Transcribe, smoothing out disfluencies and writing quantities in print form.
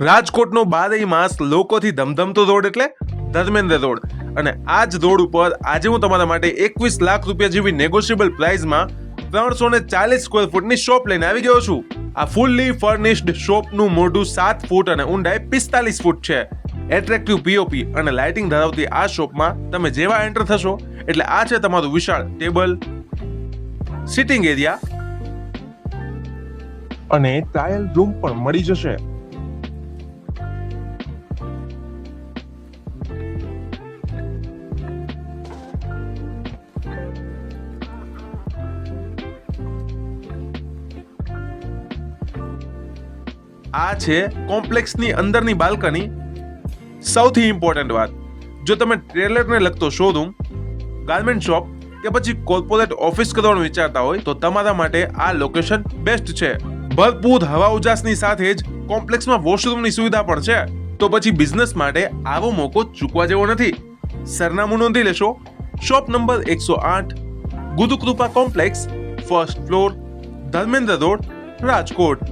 રાજકોટનો બારેય માસ લોકોથી ધમધમતો રોડ એટલે ધર્મેન્દ્ર રોડ. અને આ જ રોડ ઉપર આજે હું તમારા માટે 21 લાખ રૂપિયા જેવી નેગોશિયેબલ પ્રાઇસમાં 340 સ્ક્વેર ફૂટની શોપ લઈને આવી ગયો છું. આ ફૂલ્લી ફર્નિશ્ડ શોપનું મોઢું 7 ફૂટ અને ઊંડાઈ 45 ફૂટ છે. એટ્રેક્ટિવ પીઓપી અને લાઇટિંગ ધરાવતી આ શોપમાં તમે જેવા એન્ટર થશો એટલે આ છે તમારું વિશાળ ટેબલ, સિટિંગ એરિયા અને ટ્રાયલ રૂમ પણ મળી જશે. આ છે કોમ્પ્લેક્સની અંદરની બાલ્કની. સૌથી ઇમ્પોર્ટન્ટ વાત, જો તમે ટ્રેલરને લગતો શોરૂમ, ગાર્મેન્ટ શોપ કે પછી કોર્પોરેટ ઓફિસ કરવાનું વિચારતા હોય તો તમારા માટે આ લોકેશન બેસ્ટ છે. ભરપૂર હવા ઉજાસની સાથે જ કોમ્પ્લેક્સમાં વોશરૂમની સુવિધા પણ છે. તો પછી બિઝનેસ માટે આવો મોકો ચૂકવા જેવો નથી. સરનામું નોંધી લેશો. Shop number 108, Gurukripa complex, first floor, Dharmendra road, Rajkot.